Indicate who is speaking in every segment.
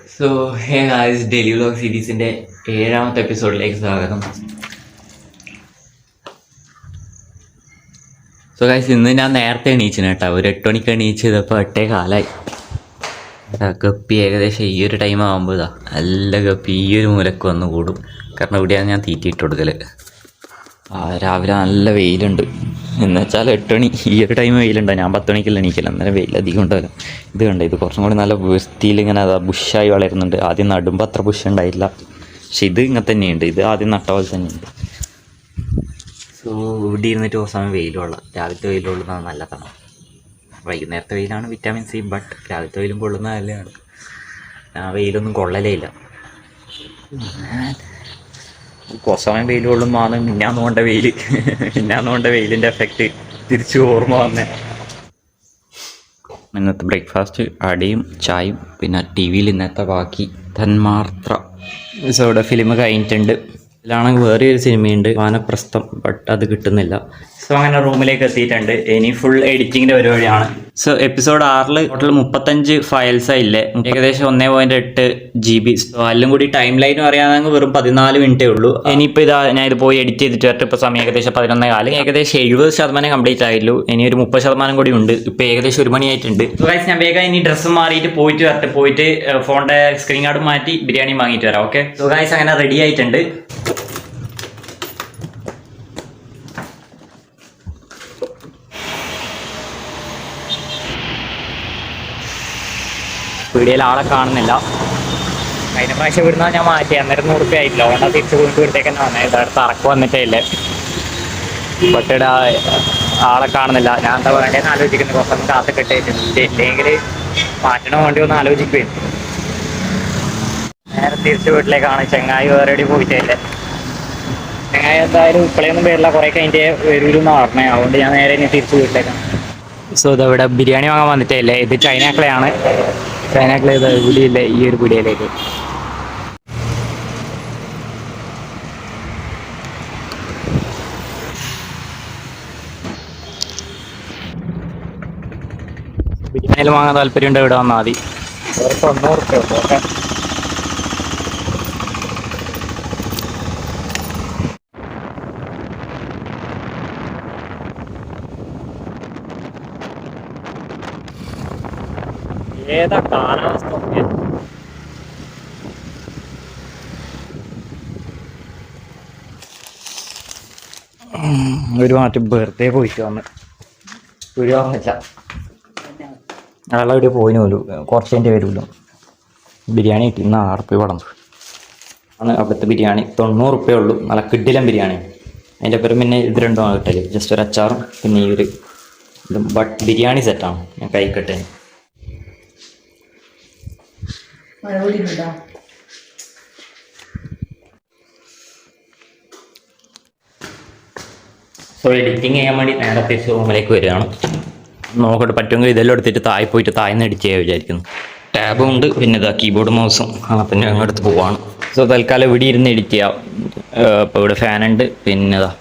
Speaker 1: So hey guys, daily vlog സീരീസിൻ്റെ 7ാമത്തെ എപ്പിസോഡിലേക്ക് സ്വാഗതം. സോ ഗായ്സ്, ഇന്ന് ഞാൻ നേരത്തെ എണീച്ചിന് കേട്ടോ. ഒരു 8 മണിക്ക് എണീച്ചപ്പോൾ 8:15 ഗപ്പി ഏകദേശം ഈ ഒരു ടൈം ആകുമ്പോൾ നല്ല ഗപ്പി ഈ ഒരു മൂലക്ക് വന്ന് കൂടും. കാരണം ഇവിടെയാണ് ഞാൻ തീറ്റിയിട്ട് കൊടുക്കൽ. രാവിലെ നല്ല വെയിലുണ്ട്. എന്ന് വെച്ചാൽ 8 മണി ഈ ഒരു ടൈം വെയിലുണ്ടോ? ഞാൻ 10 മണിക്കല്ല എണീക്കില്ല, അന്നേരം വെയിൽ അധികം ഉണ്ടാവില്ല. ഇത് കണ്ടോ, ഇത് കുറച്ചും കൂടി നല്ല വൃത്തിയിൽ ഇങ്ങനെ ബുഷായി വളരുന്നുണ്ട്. ആദ്യം നടുമ്പോൾ അത്ര ബുഷ് ഉണ്ടായില്ല, പക്ഷെ ഇത് ഇങ്ങനെ തന്നെയുണ്ട്. ഇത് ആദ്യം നട്ട പോലെ തന്നെയുണ്ട്. സോ ഇവിടെ ഇരുന്നിട്ട് കുറച്ച് സമയം വെയിൽ കൊള്ളാം. രാവിലത്തെ വെയിൽ കൊള്ളുന്നത് നല്ലതാണ്. വൈകുന്നേരത്തെ വെയിലാണ് വിറ്റാമിൻ സി, ബട്ട് രാവിലത്തെ വെയിലും കൊള്ളുന്ന നല്ലതാണ്. ആ വെയിലൊന്നും കൊള്ളലേ ഇല്ല. കുറച്ച് സമയം വെയിൽ കൊള്ളുമ്പോഴാണ് മിന്നാന്ന് വെയിലിൻ്റെ എഫക്റ്റ് തിരിച്ച് ഓർമ്മ വന്നേ. ഇന്നത്തെ ബ്രേക്ക്ഫാസ്റ്റ് അടയും ചായയും, പിന്നെ ടി വിയിൽ ഇന്നത്തെ ബാക്കി തന്മാത്ര സോടെ ഫിലിം കഴിഞ്ഞിട്ടുണ്ട്. ഇതിലാണെങ്കിൽ വേറെ ഒരു സിനിമയുണ്ട്, വാനപ്രസ്ഥം, ബട്ട് അത് കിട്ടുന്നില്ല. സോ അങ്ങനെ റൂമിലേക്ക് എത്തിയിട്ടുണ്ട്. ഇനി ഫുൾ എഡിറ്റിങ്ങിൻ്റെ പരിപാടിയാണ്. സോ എപ്പിസോഡ് 6 ടോട്ടൽ 35 ഫയൽസാണ് ഇല്ലേ, ഏകദേശം 1.8 GB. സോ എല്ലാം കൂടി ടൈം ലൈനും അറിയാമെങ്കിൽ വെറും 14 മിനിറ്റേ ഉള്ളൂ. ഇനിയിപ്പോൾ ഞാൻ ഇത് പോയി എഡിറ്റ് ചെയ്തിട്ട് വരട്ടെ. ഇപ്പോൾ സമയം ഏകദേശം 11:15. ഏകദേശം 70% കംപ്ലീറ്റ് ആയുള്ളൂ. ഇനി ഒരു 30% കൂടി ഉണ്ട്. ഇപ്പോൾ ഏകദേശം 1 മണിയായിട്ടുണ്ട്. സോ ഗൈസ്, ഞാൻ വേഗം ഇനി ഡ്രസ്സ് മാറിയിട്ട് പോയിട്ട് വരട്ടെ. പോയിട്ട് ഫോണിൻ്റെ സ്ക്രീൻ ഗാർഡ് മാറ്റി ബിരിയാണി വാങ്ങിയിട്ട് വരാം. ഓക്കെ. സോ ഗൈസ്, അങ്ങനെ റെഡി ആയിട്ടുണ്ട്. വീഡിയോയിൽ ആളെ കാണുന്നില്ല. കഴിഞ്ഞ പ്രാവശ്യം വിടുന്ന ഞാൻ മാറ്റി, അന്നേരം 100 രൂപ ആയിട്ടില്ല. ഓണ്ട തിരിച്ച് വീട്ടിലേക്ക് തന്നെ വന്നേ. ഇതടുത്ത് അറക്ക് വന്നിട്ടേ ഇല്ലേ, ബട്ട് ഇവിടെ ആളെ കാണുന്നില്ല. ഞാൻ എന്താ പറയേണ്ടതെന്ന് ആലോചിക്കുന്നത്. കുറച്ചൊന്നും കാത്ത് കിട്ടിയിട്ടുണ്ട്, ഇല്ലെങ്കിൽ മാറ്റണം വേണ്ടി ഒന്ന് ആലോചിക്കുകയും. നേരെ തിരിച്ച് വീട്ടിലേക്കാണ്. ചെങ്ങായി വേറെ എവിടെ പോയിട്ടേ. ചെങ്ങായി എന്തായാലും ഇപ്പോഴൊന്നും വരില്ല, കുറേ കഴിഞ്ഞിട്ട് വരൂലെന്ന് പറഞ്ഞേ. അതുകൊണ്ട് ഞാൻ നേരെ ഇനി തിരിച്ച് വീട്ടിലേക്കാണ്. സോ ഇതവിടെ ബിരിയാണി വാങ്ങാൻ വന്നിട്ടേ ഇല്ലേ. ഇത് ചൈനാക്കളയാണ്. ചൈനാക്കളെ ഇത് ഇവിടെയില്ല, ഈ ഒരു പീടികയിലേക്ക്. ബിരിയാണിയിൽ വാങ്ങാൻ താല്പര്യമുണ്ട്, ഇവിടെ വന്നാൽ മതി. 90 രൂപ ഉള്ളൂ. ഓക്കെ. ഏതാ കാലാവസ്ഥ? ഒരു മാറ്റം വെറുതെ പോയിട്ട് വന്ന് ഒരു അയാളെ എവിടെ പോയിന് പോലും. കുറച്ച് എൻ്റെ വരുമല്ലോ. ബിരിയാണി കിട്ടി. ഇന്ന് 6 രൂപ പടന്നു ആണ് അവിടുത്തെ ബിരിയാണി. 90 രൂപയേ ഉള്ളൂ. നല്ല കിഡിലം ബിരിയാണി. അതിൻ്റെ പേരും പിന്നെ ഇത് രണ്ടുമാണ് കിട്ടല്. ജസ്റ്റ് ഒരു അച്ചാറും പിന്നെ ഈ ഒരു ഇതും. ബട്ട് ബിരിയാണി സെറ്റാണ്. ഞാൻ കഴിക്കട്ടെ. സോ എഡിറ്റിങ് ചെയ്യാൻ വേണ്ടി നേരെ തിരിച്ച് റൂമിലേക്ക് വരികയാണ്. നോക്കട്ടെ, പറ്റുമെങ്കിൽ ഇതെല്ലാം എടുത്തിട്ട് താഴെ പോയിട്ട് താഴ്ന്ന് എഡിറ്റ് ചെയ്യാൻ വിചാരിക്കുന്നു. ടാബും ഉണ്ട്, പിന്നെ ഇതാ കീബോർഡ് മൗസും. പിന്നെ അങ്ങോട്ട് പോവാണ്. സോ തൽക്കാലം ഇവിടെ ഇരുന്ന് എഡിറ്റ് ചെയ്യാം. ഇപ്പോൾ ഇവിടെ ഫാനുണ്ട്. പിന്നെ ഇതാ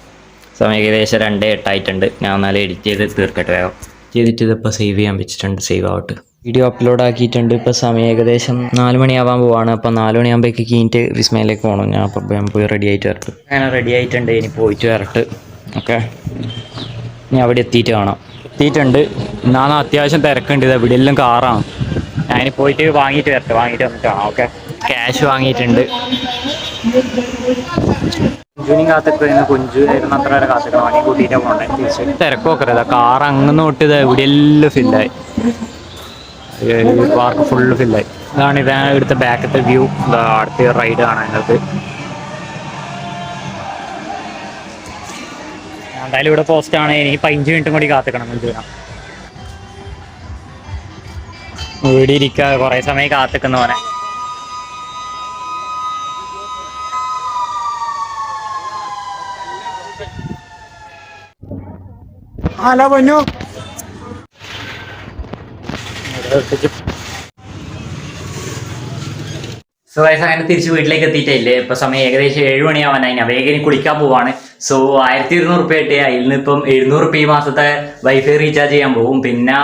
Speaker 1: സമയം ഏകദേശം 2:08 ആയിട്ടുണ്ട്. ഞാൻ എന്നാലും എഡിറ്റ് ചെയ്ത് തീർക്കട്ടെ. വേഗം ചെയ്തിട്ട് ഇതിപ്പോൾ സേവ് ചെയ്യാൻ വെച്ചിട്ടുണ്ട്. സേവ് ആവട്ടെ. വീഡിയോ അപ്ലോഡ് ആക്കിയിട്ടുണ്ട്. ഇപ്പോൾ സമയം ഏകദേശം 4 മണിയാവാൻ പോവാണ്. അപ്പോൾ 4 മണിയാകുമ്പോഴേക്ക് കീഞ്ഞിട്ട് വിസ്മയിലേക്ക് പോകണം. ഞാൻ പോയി റെഡി ആയിട്ട് വരട്ടെ. അങ്ങനെ റെഡി ആയിട്ടുണ്ട്. ഇനി പോയിട്ട് വരട്ടെ. ഓക്കെ. ഇനി അവിടെ എത്തിയിട്ട് കാണാം. എത്തിയിട്ടുണ്ട്. എന്നാണ് അത്യാവശ്യം തിരക്കുണ്ട്. ഇത് ഇവിടെ എല്ലാം കാറാണ്. ഞാനിനി പോയിട്ട് വാങ്ങിയിട്ട് വരട്ടെ. വാങ്ങിയിട്ട് വന്നിട്ട് കാണാം. ഓക്കെ. ക്യാഷ് വാങ്ങിയിട്ടുണ്ട്. കുഞ്ചുവിനും കാത്തിക്കുന്നു. കുഞ്ചുവിനായിരുന്നു അത്ര വരെ കാത്തിക്കണം. വണ്ടി കൂട്ടിയിട്ടാണ് പോകണ്ടേ. തിരിച്ച് തിരക്കൊക്കെ ഇതാ കാർ അങ്ങനെ തൊട്ട് ഇത് ഇവിടെ എല്ലാം ഫില്ലായി. Park full ഫില്ലായി. ഇതാണ് ഇവിടുത്തെ ബാക്കത്തെ വ്യൂ. അടുത്ത റൈഡ് കാണാൻ അതിനകത്ത്. എന്തായാലും ഇവിടെ പോസ്റ്റാണ്. ഇനി 15 മിനിറ്റും കൂടി കാത്തിക്കണം. കുഞ്ചുവിനാ വീട് ഇരിക്കുക. കുറേ സമയം കാത്തിക്കുന്ന പോലെ.
Speaker 2: ഹലോ പൊന്നു.
Speaker 1: സോ ഗൈസ്, അങ്ങനെ തിരിച്ച് വീട്ടിലേക്ക് എത്തിയിട്ടില്ലേ. ഇപ്പോൾ സമയം ഏകദേശം 7 മണിയാവാനായി. ഞാൻ വേഗം കുളിക്കാൻ പോവാണ്. സോ 1200 രൂപ കിട്ടിയ അതിൽ നിന്ന് ഇപ്പം 700 രൂപ ഈ മാസത്തെ വൈഫൈ റീചാർജ് ചെയ്യാൻ പോകും. പിന്നെ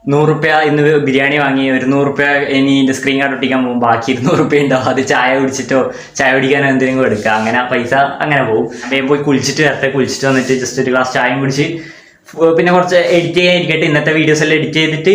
Speaker 1: 100 ഇന്ന് ബിരിയാണി വാങ്ങി, ഒരു 100 ഇനി ഇതിന്റെ സ്ക്രീൻ കാർഡ് ഒട്ടിക്കാൻ പോകും, ബാക്കി 200 ഉണ്ടാവും. അത് ചായ കുടിച്ചിട്ടോ ചായ കുടിക്കാനോ എന്തെങ്കിലും എടുക്കുക. അങ്ങനെ പൈസ അങ്ങനെ പോകും. വേഗം പോയി കുളിച്ചിട്ട് വരട്ടെ. കുളിച്ചിട്ട് വന്നിട്ട് ജസ്റ്റ് ഒരു ഗ്ലാസ് ചായയും കുടിച്ച് പിന്നെ കുറച്ച് എഡിറ്റ് ചെയ്യാനിരിക്കട്ടെ. ഇന്നത്തെ വീഡിയോസ് എല്ലാം എഡിറ്റ് ചെയ്തിട്ട്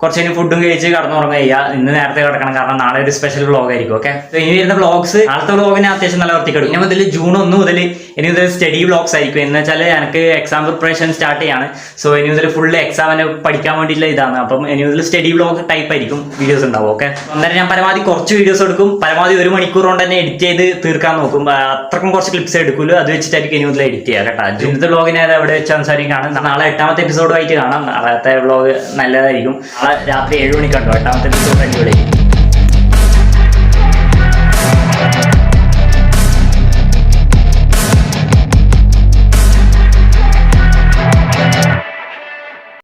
Speaker 1: കുറച്ച് കഴിഞ്ഞ് ഫുഡും കഴിച്ച് കടന്നുറങ്ങുക ചെയ്യുക. ഇന്ന് നേരത്തെ കിടക്കണം, കാരണം നാളെ ഒരു സ്പെഷ്യൽ വ്ളോഗ് ആയിരിക്കും. ഓക്കെ, ഇനി വരുന്ന വ്ളോഗ്സ് നാളത്തെ വ്ളോഗിനെ അത്യാവശ്യം നല്ല വൃത്തിക്കെടുക്കും. ഇനി മുതൽ ജൂൺ 1 മുതൽ ഇനി മുതൽ സ്റ്റഡി വ്ളോഗ്സ് ആയിരിക്കും. എന്ന് വെച്ചാൽ എനിക്ക് എക്സാം പ്രിപ്പറേഷൻ സ്റ്റാർട്ട് ചെയ്യാണ്. സോ ഇനി മുതൽ ഫുള്ള് എക്സാമിന് പഠിക്കാൻ വേണ്ടിയിട്ടുള്ള ഇതാണ്. അപ്പം ഇനി മുതൽ സ്റ്റഡി വ്ളോഗ് ടൈപ്പ് ആയിരിക്കും വീഡിയോസ് ഉണ്ടാവും. ഓക്കെ, അന്നേരം ഞാൻ പരമാവധി കുറച്ച് വീഡിയോസ് എടുക്കും. പരമാവധി 1 മണിക്കൂർ കൊണ്ട് തന്നെ എഡിറ്റ് ചെയ്ത് തീർക്കാൻ നോക്കും. അത്രക്കും കുറച്ച് ക്ലിപ്സ് എടുക്കുമല്ലോ, അത് വെച്ചിട്ടായിരിക്കും ഇനി മുതൽ എഡിറ്റ് ചെയ്യുക കേട്ടോ. ഇന്നത്തെ വ്ളോഗിനെ എവിടെ വെച്ച് സംസാരിക്കും കാണാം. നാളെ 8ാമത്തെ എപ്പിസോഡുമായിട്ട് കാണാം. നാളത്തെ വ്ളോഗ് നല്ലതായിരിക്കും. നാളെ രാത്രി 7 മണിക്ക് കണ്ടോ 8ാമത്തെ എപ്പിസോഡ് അടിപൊളിയായിരിക്കും.